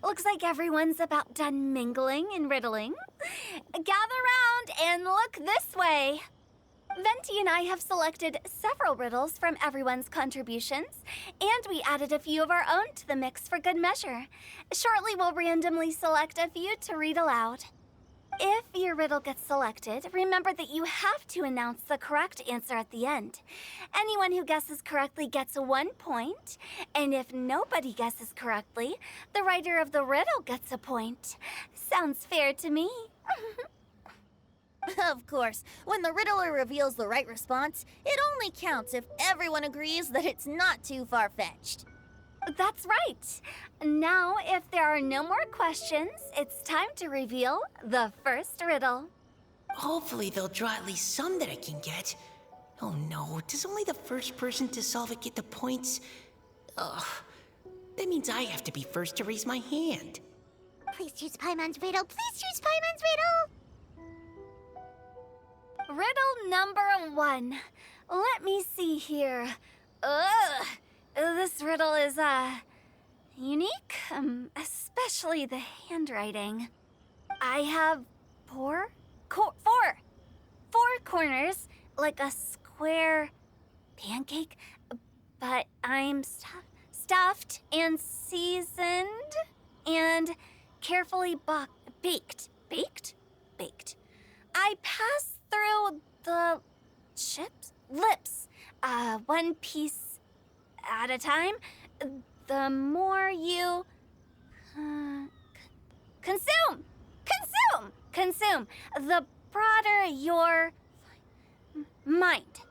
Looks like everyone's about done mingling and riddling. Gather round and look this way. Venti and I have selected several riddles from everyone's contributions, and we added a few of our own to the mix for good measure. Shortly, we'll randomly select a few to read aloud. If your riddle gets selected, remember that you have to announce the correct answer at the end. Anyone who guesses correctly gets 1 point, and if nobody guesses correctly, the writer of the riddle gets a point. Sounds fair to me. Of course, when the riddler reveals the right response, it only counts if everyone agrees that it's not too far-fetched. That's right. Now, if there are no more questions, it's time to reveal the first riddle. Hopefully they'll draw at least some that I can get. Oh no, does only the first person to solve it get the points? Ugh, that means I have to be first to raise my hand. Please choose Paimon's riddle. Please choose Paimon's riddle. Riddle number 1. Let me see here. Ugh. This riddle is, unique, especially the handwriting. I have four corners, like a square pancake, but I'm stuffed and seasoned and carefully baked. Baked. I pass through the lips, one piece at a time. The more you consume, the broader your mind.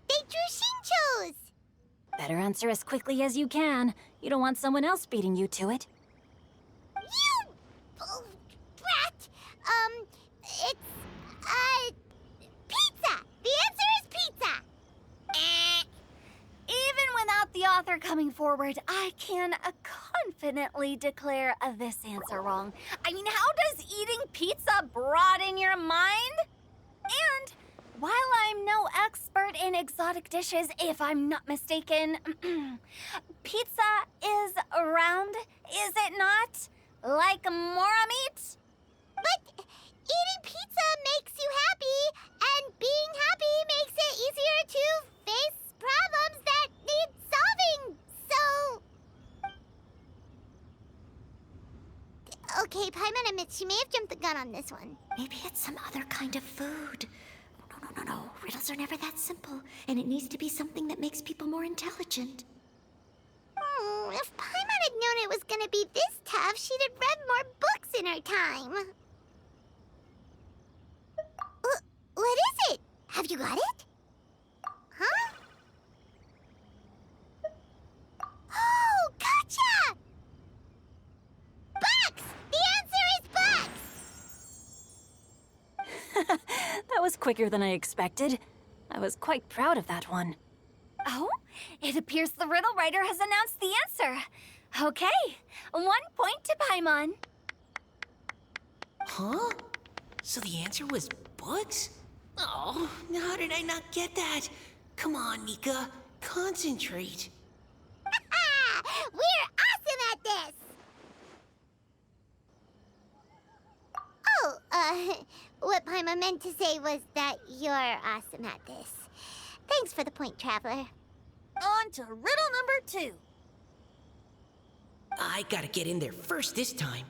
They drew Shinchos! Better answer as quickly as you can. You don't want someone else beating you to it. You brat! It's, pizza! The answer is pizza! Even without the author coming forward, I can confidently declare this answer wrong. I mean, how does eating pizza broaden your mind? And while I'm no expert in exotic dishes, if I'm not mistaken, pizza is round, is it not? Like mora meat? But eating pizza makes you happy, and being happy makes it easier to face problems that need solving, so... Okay, Paimon admits she may have jumped the gun on this one. Maybe it's some other kind of food. No. Riddles are never that simple, and it needs to be something that makes people more intelligent. If Paimon had known it was gonna be this tough, she'd have read more books in her time. What is it? Have you got it? Huh? Oh, gotcha! Bucks! The answer is bucks! That was quicker than I expected. I was quite proud of that one. Oh, it appears the riddle writer has announced the answer. Okay, 1 point to Paimon. Huh? So the answer was books? Oh, how did I not get that? Come on, Nika, concentrate. We're awesome at this! Oh, what Paimon meant to say was that you're awesome at this. Thanks for the point, Traveler. On to riddle number 2. I gotta get in there first this time.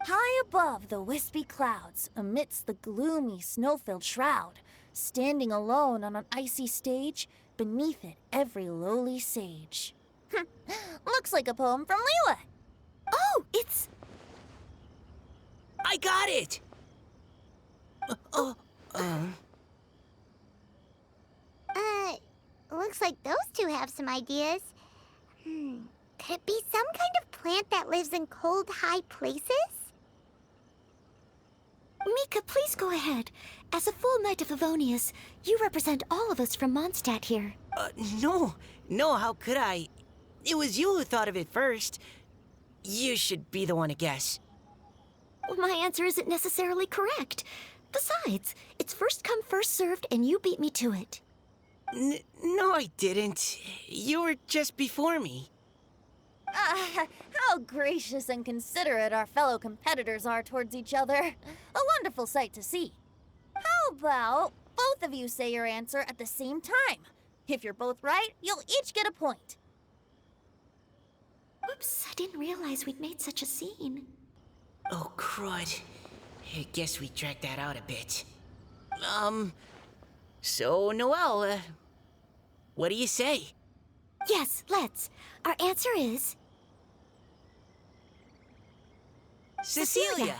High above the wispy clouds, amidst the gloomy snow-filled shroud, standing alone on an icy stage, beneath it every lowly sage. Looks like a poem from Leela. Oh, it's... I got it! Looks like those two have some ideas. Could it be some kind of plant that lives in cold, high places? Mika, please go ahead. As a full Knight of Favonius, you represent all of us from Mondstadt here. No, how could I? It was you who thought of it first. You should be the one to guess. My answer isn't necessarily correct. Besides, it's first come, first served, and you beat me to it. No, I didn't. You were just before me. How gracious and considerate our fellow competitors are towards each other. A wonderful sight to see. How about both of you say your answer at the same time? If you're both right, you'll each get a point. Oops, I didn't realize we'd made such a scene. Oh, crud. I guess we dragged that out a bit. So, Noelle, what do you say? Yes, let's. Our answer is... Cecilia!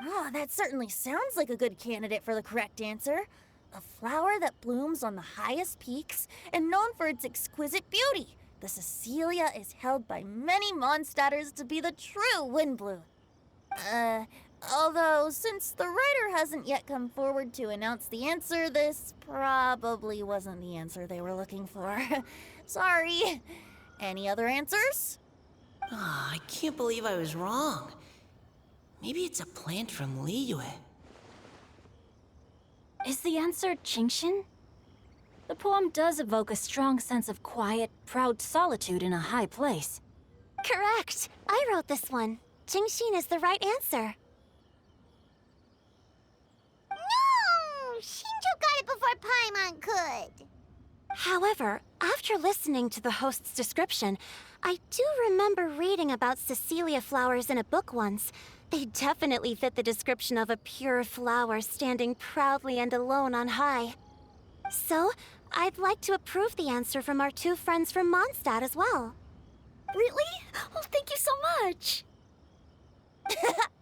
Oh, that certainly sounds like a good candidate for the correct answer. A flower that blooms on the highest peaks and known for its exquisite beauty. The Cecilia is held by many Mondstadters to be the true Windbloom. Although, since the writer hasn't yet come forward to announce the answer, this probably wasn't the answer they were looking for. Sorry. Any other answers? Oh, I can't believe I was wrong. Maybe it's a plant from Liyue. Is the answer Genshin? The poem does evoke a strong sense of quiet, proud solitude in a high place. Correct. I wrote this one. Genshin is the right answer. No! Shinjo got it before Paimon could. However, after listening to the host's description, I do remember reading about Cecilia flowers in a book once. They definitely fit the description of a pure flower standing proudly and alone on high. So, I'd like to approve the answer from our two friends from Mondstadt as well. Really? Oh, thank you so much!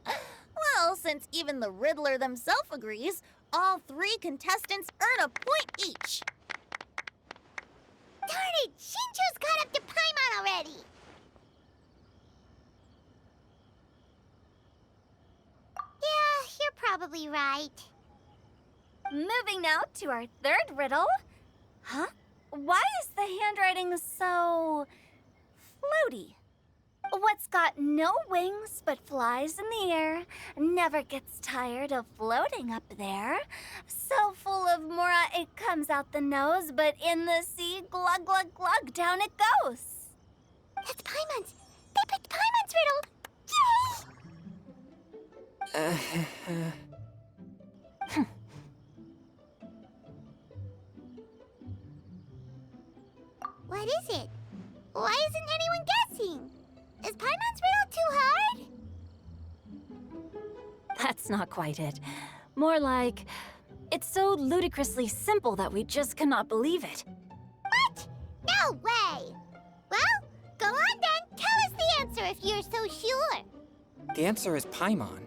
Well, since even the Riddler themselves agrees, all three contestants earn a point each. Darn it! Shinjo's caught up to Paimon already! Yeah, you're probably right. Moving now to our third riddle. Huh? Why is the handwriting so... floaty? What's got no wings but flies in the air, never gets tired of floating up there. So full of mora it comes out the nose, but in the sea, glug glug glug, down it goes. That's Paimon's! They picked Paimon's riddle! Yay! What is it? Why isn't anyone guessing? Is Paimon's riddle too hard? That's not quite it. More like, it's so ludicrously simple that we just cannot believe it. What? No way! Well, go on then. Tell us the answer if you're so sure. The answer is Paimon.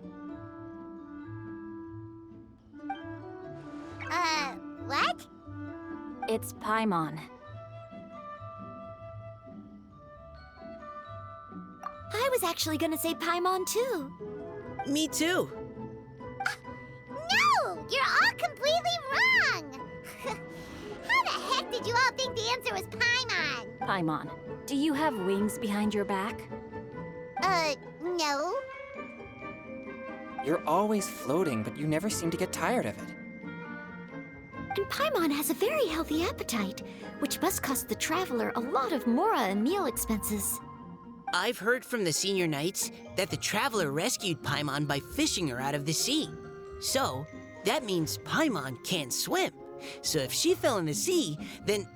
What? It's Paimon. I was actually gonna say Paimon too. Me too. No! You're all completely wrong! How the heck did you all think the answer was Paimon? Paimon, do you have wings behind your back? No. You're always floating, but you never seem to get tired of it. And Paimon has a very healthy appetite, which must cost the traveler a lot of mora and meal expenses. I've heard from the senior knights that the traveler rescued Paimon by fishing her out of the sea. So, that means Paimon can't swim. So if she fell in the sea, then...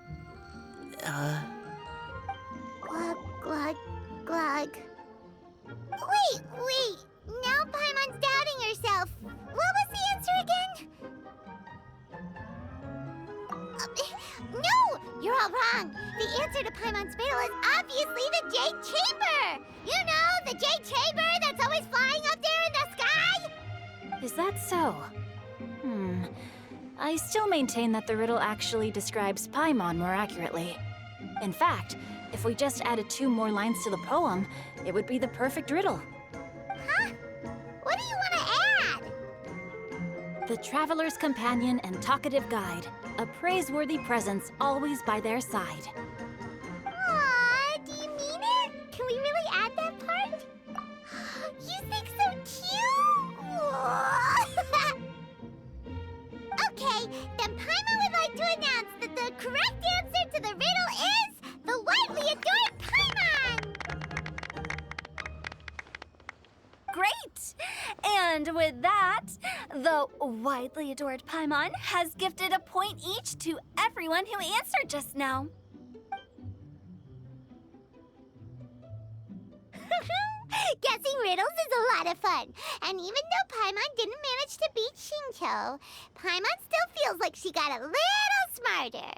Glug, glug, glug. Wait! Now Paimon's doubting herself. What was the answer again? No! You're all wrong. The answer to Paimon's riddle is obviously the Jade Chamber! You know, the Jade Chamber that's always flying up there in the sky? Is that so? I still maintain that the riddle actually describes Paimon more accurately. In fact, if we just added 2 more lines to the poem, it would be the perfect riddle. Huh? What do you want to add? The traveler's companion and talkative guide, a praiseworthy presence always by their side. Aw, do you mean it? Can we really add that part? You think so cute? Okay, then Paimon would like to announce that the correct answer to the riddle is the widely adored Paimon! And with that, the widely adored Paimon has gifted a point each to everyone who answered just now. Guessing riddles is a lot of fun. And even though Paimon didn't manage to beat Xingqiu, Paimon still feels like she got a little smarter.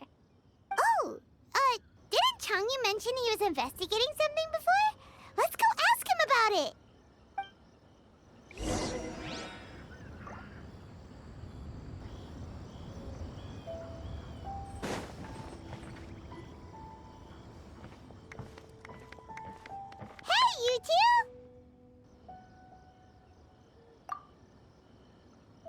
Oh, didn't Changyu mention he was investigating something before? Let's go ask him about it.